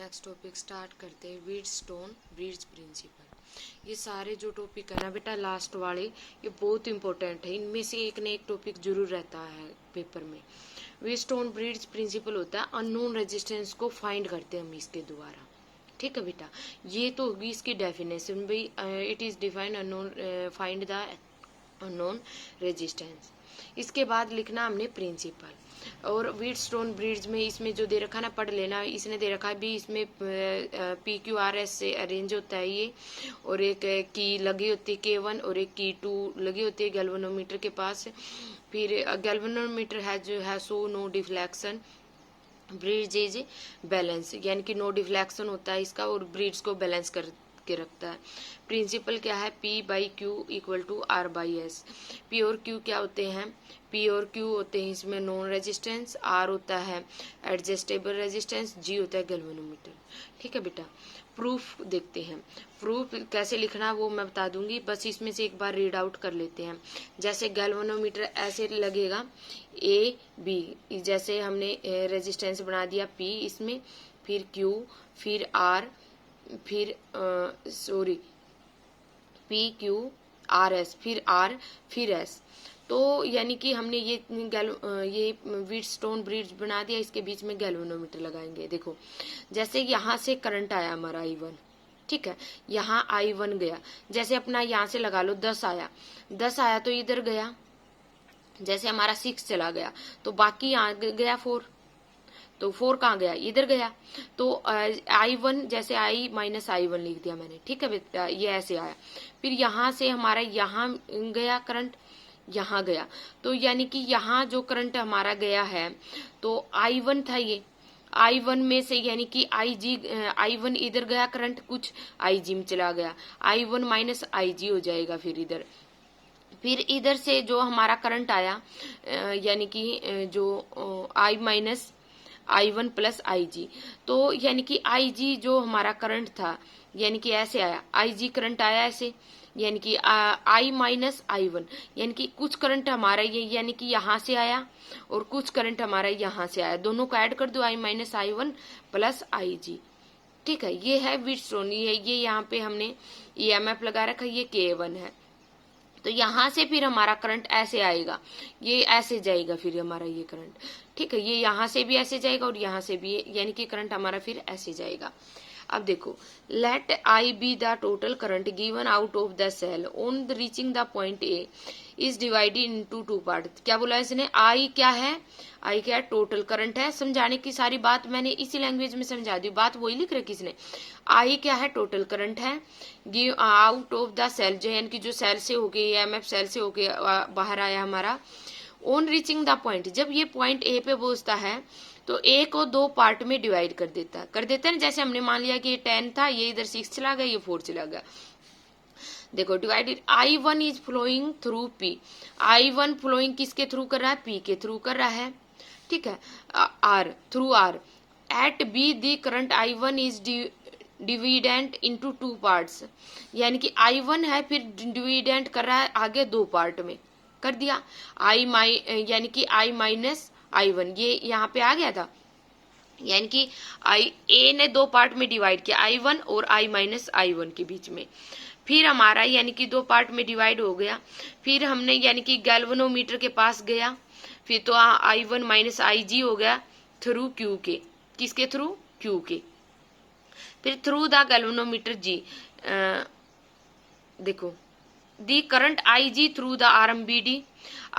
Next topic start करते हैं, Wheatstone bridge principal. ये सारे जो टॉपिक है ना बेटा लास्ट वाले, ये बहुत इंपॉर्टेंट है। इनमें से एक न एक टॉपिक जरूर रहता है पेपर में। व्हीटस्टोन ब्रिज प्रिंसिपल होता है अननोन रेजिस्टेंस को फाइंड करते हैं हम इसके द्वारा। ठीक है बेटा, ये तो होगी इसकी डेफिनेशन भी। It is defined unknown, find the unknown resistance. इसके बाद लिखना हमने प्रिंसिपल। और व्हीटस्टोन ब्रिज में इसमें जो दे रखा ना पढ़ लेना, इसने दे रखा है भी इसमें PQRS से अरेंज होता है ये। और एक की लगी होती है K1 और एक की 2 लगी होती है गैल्वेनोमीटर के पास। फिर गैल्वेनोमीटर है जो है so no deflection, bridge is balance, यानी कि नो डिफ्लेक्शन होता है इसका और ब्रिज को बैलेंस कर के रखता है। प्रिंसिपल क्या है, P/Q = R/S। P और Q क्या होते हैं, P और Q होते हैं इसमें नॉन रेजिस्टेंस, R होता है एडजस्टेबल रेजिस्टेंस, G होता है गैल्वेनोमीटर। ठीक है बेटा, प्रूफ देखते हैं। प्रूफ कैसे लिखना वो मैं बता दूंगी, बस इसमें से एक बार रीड आउट कर लेते हैं। जैसे गैल्वेनोमीटर ऐसे लगेगा AB, जैसे हमने रेजिस्टेंस बना दिया P इसमें, फिर Q, फिर R, फिर PQRS, फिर R, फिर S। तो यानी कि हमने ये व्हीटस्टोन ब्रिज बना दिया, इसके बीच में गैल्वेनोमीटर लगाएंगे। देखो जैसे यहाँ से करंट आया हमारा I1, ठीक है, यहाँ I1 गया, जैसे अपना यहाँ से लगा लो 10 आया तो इधर गया, जैसे हमारा 6 चला गया तो बाकी यहाँ गया 4, तो 4 कहाँ गया, इधर गया। तो I1 जैसे I-I1 लिख दिया मैंने, ठीक है बेटा, ये ऐसे आया। फिर यहाँ से हमारा यहाँ गया करंट, यहाँ गया, तो यानी कि यहाँ जो करंट हमारा गया है तो I1 था ये, I1 में से यानी कि I1 इधर गया करंट, कुछ IG में चला गया, I1 - IG हो जाएगा। फिर इधर से जो हमारा करंट आया यानी कि जो I1 + IG, तो यानी कि IG जो हमारा करंट था यानी कि ऐसे आया, IG करंट आया ऐसे, यानी कि I - I1, यानी कि कुछ करंट हमारा ये यानी कि यहाँ से आया और कुछ करंट हमारा यहाँ से आया, दोनों को ऐड कर दो, I - I1 + IG। ठीक है, ये है व्हीटस्टोन। ये यहाँ पे हमने EMF लगा रखा है, ये K1 है। तो यहाँ से फिर हमारा करंट ऐसे आएगा, ये ऐसे जाएगा, फिर हमारा ये करंट, ठीक है, ये यहाँ से भी ऐसे जाएगा और यहाँ से भी, यानी कि करंट हमारा फिर ऐसे जाएगा। अब देखो, let I be the total current given out of the cell on the reaching the point A is divided into 2 part. क्या बोला इसने, I क्या है, I क्या है, टोटल करंट है। समझाने की सारी बात मैंने इसी लैंग्वेज में समझा दी, बात वही लिख रखी इसने। I क्या है, टोटल करंट है, give out of the cell, जो यानी कि जो सेल से होके EMF सेल से होके बाहर आया हमारा, ऑन रीचिंग द पॉइंट, जब ये पॉइंट A पे पहुंचता है तो A को 2 पार्ट में डिवाइड कर देता है ना। जैसे हमने मान लिया कि ये 10 था, ये इधर 6 चला गया, ये 4 चला गया। देखो divided, I1 is flowing through P, I1 flowing किसके थ्रू कर रहा है, P के थ्रू कर रहा है, ठीक है, R through R। At B the current I1 is डिविडेंट इनटू 2 पार्ट्स, यानी कि I1 है, फिर डिविडेंट कर रहा है आगे 2 पार्ट में कर दिया, यानी कि I - I1, ये यहाँ पे आ गया था, यानी कि A ने 2 पार्ट में डिवाइड किया, I1 और I - I1 के बीच में। फिर हमारा यानी कि 2 पार्ट में डिवाइड हो गया। फिर हमने यानी कि गैल्वेनोमीटर के पास गया, फिर तो I1 - IG हो गया थ्रू Q के, किसके थ्रू, Q के। फिर थ्रू द गैल्वेनोमीटर G, देखो दी current IG through the RMBD,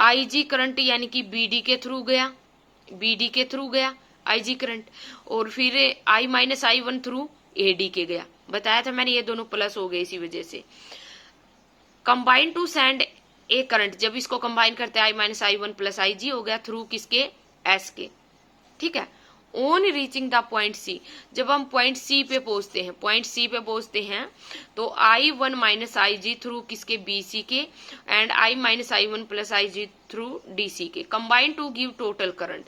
IG current यानी कि BD के थ्रू गया, BD के थ्रू गया IG करंट, और फिर I - I1 थ्रू AD के गया। बताया था मैंने, ये दोनों प्लस हो गए इसी वजह से। Combine to send a current, जब इसको कंबाइन करते हैं I - I1 + IG हो गया थ्रू किसके, S के, ठीक है। On reaching the point C, जब हम पॉइंट C पे पहुंचते हैं तो I1 - IG थ्रू किसके, BC के, and I - I1 + IG through DC के, combine to give total current.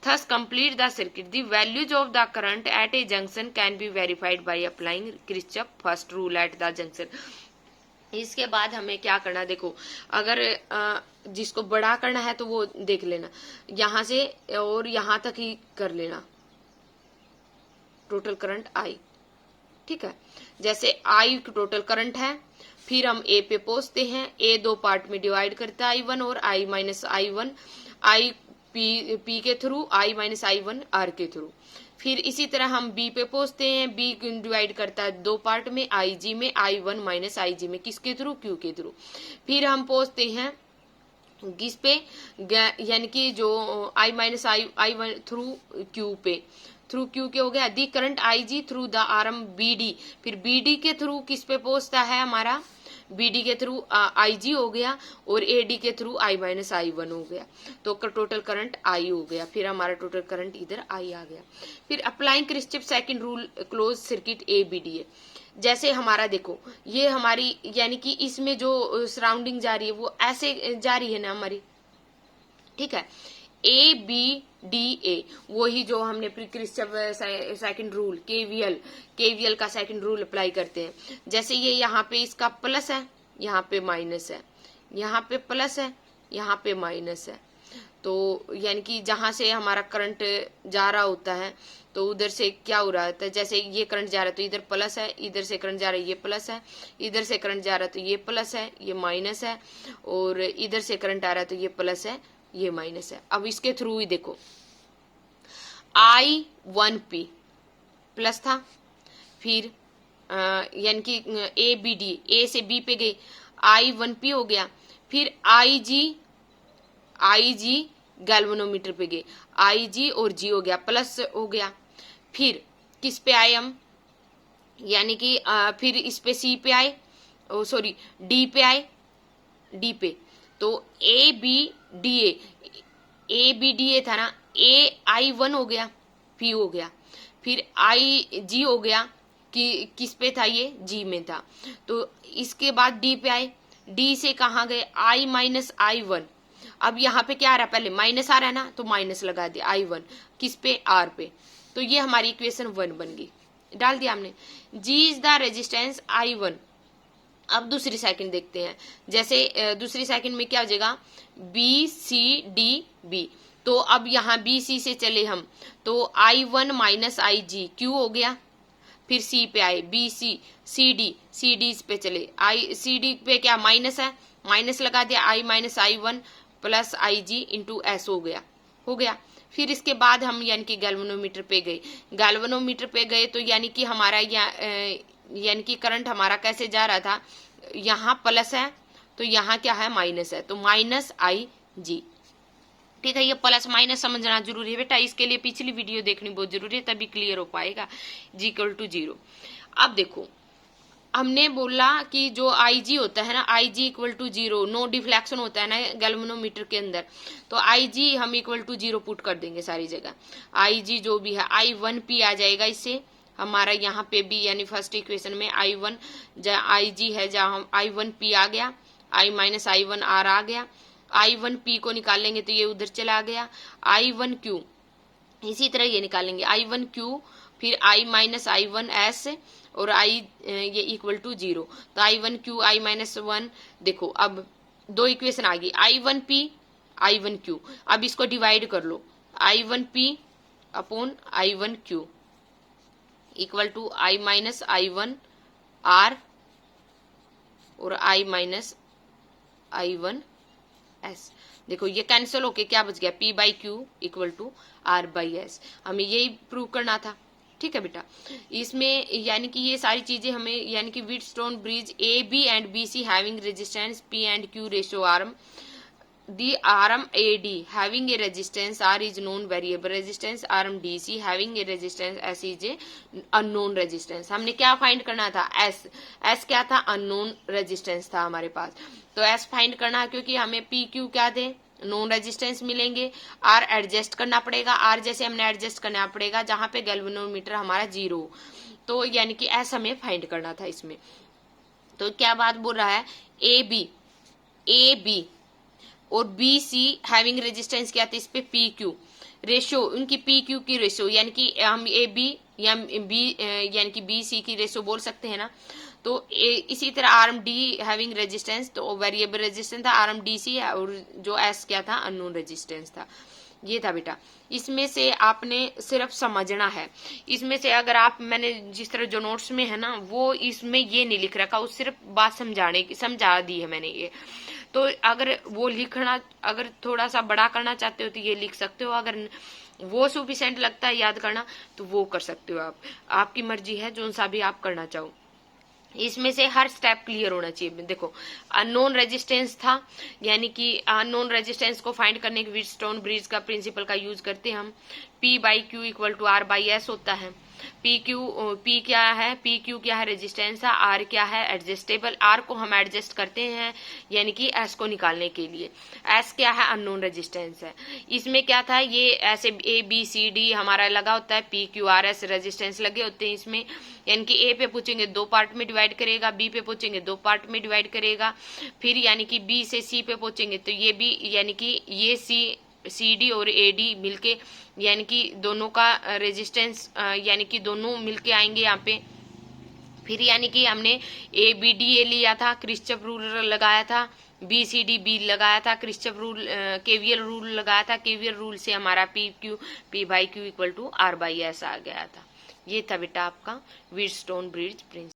Thus complete the circuit. The values of the current at a junction can be verified by applying Kirchhoff first rule at the junction. इसके बाद हमें क्या करना, देखो अगर जिसको बड़ा करना है तो वो देख लेना, यहाँ से और यहाँ तक ही कर लेना, टोटल करंट आई। ठीक है, जैसे आई टोटल करंट है, फिर हम ए पे पहुंचते हैं। ए दो पार्ट में डिवाइड करता है I1 और I minus I1, I P के through, I minus I1 R के थ्रू। फिर इसी तरह हम बी पे पहुंचते हैं। बी डिवाइड करता है दो पार्ट में, IG में, I1 माइनस IG में, किसके थ्रू, क्यू के थ्रू। फिर हम पहुंचते हैं किस पे, यानी कि जो I minus I1 through Q पे, थ्रू क्यू के हो गया दी current IG through the arm BD। फिर BD के थ्रू किस पे पहुंचता है हमारा, BD के थ्रू IG हो गया, और AD के थ्रू I माइनस I1 हो गया। तो टोटल करंट I हो गया। फिर हमारा टोटल करंट इधर I आ गया। फिर applying Kirchhoff second rule close circuit ABD है। जैसे हमारा देखो, ये हमारी यानी कि इसमें जो सराउंडिंग जा रही है वो ऐसे जा रही है ना हमारी, ठीक है, ABDA, वही जो हमने किरचॉफ सेकंड रूल केवीएल का सेकंड रूल अप्लाई करते हैं। जैसे ये यहाँ पे इसका प्लस है, यहाँ पे माइनस है, यहाँ पे प्लस है, यहाँ पे माइनस है। तो यानी कि जहां से हमारा करंट जा रहा होता है तो उधर से क्या हो रहा है, जैसे ये करंट जा रहा है तो इधर प्लस है, इधर से करंट जा रहा है ये प्लस है, इधर से करंट जा रहा है तो ये प्लस है, ये माइनस है, और इधर से करंट आ रहा है तो ये प्लस है, ये माइनस है। अब इसके थ्रू ही देखो, I1P प्लस था, फिर यानी कि ABD, ए से बी पे गई, I1P हो गया। फिर IG गैल्वेनोमीटर पे गए, IG और G हो गया, प्लस हो गया। फिर किस पे आए हम, यानी कि फिर इस पे C पे आए, सॉरी D पे आए, D पे। तो ABDA था ना, I1 हो गया, P हो गया। फिर IG हो गया, कि किस पे था, ये G में था। तो इसके बाद D पे आए, D से कहाँ गए, I माइनस I1। अब यहाँ पे क्या आ रहा है, पहले माइनस आ रहा है ना, तो माइनस लगा दिया I1 किस पे, R पे। तो ये हमारी इक्वेशन 1 बन गई, डाल दिया हमने। G is the resistance I1। अब दूसरी सेकंड देखते हैं। जैसे दूसरी सेकंड में क्या हो जाएगा, BCDB। तो अब यहाँ BC से चले हम, तो I1 माइनस IG Q हो गया। फिर C पे आए, BC CD इस पे चले, CD पे क्या माइनस है, माइनस लगा दिया, I minus I1 plus IG into S हो गया। फिर इसके बाद हम यानी कि गैल्वेनोमीटर पे गए, तो यानी कि हमारा यानी कि करंट हमारा कैसे जा रहा था, यहाँ प्लस है तो यहाँ क्या है, माइनस है, तो माइनस IG। ठीक है, ये प्लस माइनस समझना जरूरी है बेटा, इसके लिए पिछली वीडियो देखनी बहुत जरूरी है, तभी क्लियर हो पाएगा। G equal to 0। अब देखो, हमने बोला कि जो IG होता है ना, IG equal to 0, no deflection होता है ना गैल्वेनोमीटर के अंदर, तो IG हम इक्वल टू 0 पुट कर देंगे सारी जगह। IG जो भी है, I1P आ जाएगा इससे हमारा, यहाँ पे भी यानी फर्स्ट इक्वेशन में I1 जहाँ IG है, जहाँ I1P आ गया, I माइनस I1 R आ गया। I1P को निकालेंगे तो ये उधर चला गया, I1Q इसी तरह ये निकालेंगे, I1Q, फिर I माइनस I1 S, और I ये इक्वल टू 0, तो I1Q I माइनस 1। देखो अब दो इक्वेशन आ गई, I1P I1Q। अब इसको डिवाइड कर लो, I1P upon I1Q equal to I minus I1 R और I माइनस I1 S। देखो ये कैंसिल होके क्या बच गया, P by Q equal to R by S। हमें यही प्रूव करना था। ठीक है बेटा, इसमें यानी कि ये सारी चीजें हमें, यानी कि Wheatstone bridge AB and BC having resistance P and Q ratio arm, the arm AD having a resistance R is known variable resistance, arm DC having a resistance S is a unknown resistance। हमने क्या find करना था, S क्या था, unknown resistance था हमारे पास, तो S find करना है, क्योंकि हमें PQ क्या थे, नॉन रेजिस्टेंस मिलेंगे। R एडजस्ट करना पड़ेगा, R जैसे हमने एडजस्ट करना पड़ेगा जहां पे गैल्वेनोमीटर हमारा 0, तो यानी कि S हमें फाइंड करना था इसमें। तो क्या बात बोल रहा है, AB और BC हैविंग रेजिस्टेंस क्या था, इस पे PQ रेशियो, उनकी PQ की रेशियो, यानी कि हम AB या B यानी कि BC की रेशियो बोल सकते हैं ना। तो इसी तरह आर्म D हैविंग रेजिस्टेंस, तो वेरिएबल रेजिस्टेंस था, आर्म DC है, और जो S क्या था, अननोन रेजिस्टेंस था। ये था बेटा। इसमें से आपने सिर्फ समझना है। इसमें से अगर आप, मैंने जिस तरह जो नोट्स में है ना, वो इसमें ये नहीं लिख रखा, उस सिर्फ बात समझा दी है मैंने ये। तो अगर वो लिखना, अगर थोड़ा सा बड़ा करना चाहते हो तो ये लिख सकते हो, अगर वो सफिशिएंट लगता है याद करना तो वो कर सकते हो आप। आपकी मर्जी है जो सा भी आप करना चाहो। इसमें से हर स्टेप क्लियर होना चाहिए। देखो, अननोन रेजिस्टेंस था, यानी कि अननोन रेजिस्टेंस को फाइंड करने के व्हीटस्टोन ब्रिज का प्रिंसिपल का यूज करते हैं हम। P by Q equal to R by S होता है। P क्या है, PQ क्या है, रेजिस्टेंस है। R क्या है, एडजस्टेबल। R को हम एडजस्ट करते हैं यानी कि S को निकालने के लिए। S क्या है, अननोन रेजिस्टेंस है। इसमें क्या था, ये ऐसे ABCD हमारा लगा होता है, PQRS रेजिस्टेंस लगे होते हैं इसमें, यानी कि A पे पूछेंगे 2 पार्ट में डिवाइड करेगा, B पे पूछेंगे 2 पार्ट में डिवाइड करेगा, फिर यानी कि B से C पे पूछेंगे तो ये भी, यानी कि ये CD और AD मिलके, यानी कि दोनों का रेजिस्टेंस, यानी कि दोनों मिलके आएंगे यहाँ पे। फिर यानी कि हमने ABDA लिया था, क्रिस्चफ रूल लगाया था, BCDB लगाया था, क्रिस्चफ रूल, केवीएल रूल लगाया था। केवीएल रूल से हमारा P by Q equal to R by S आ गया था। ये था बेटा आपका व्हीटस्टोन ब्रिज प्रिंसिपल।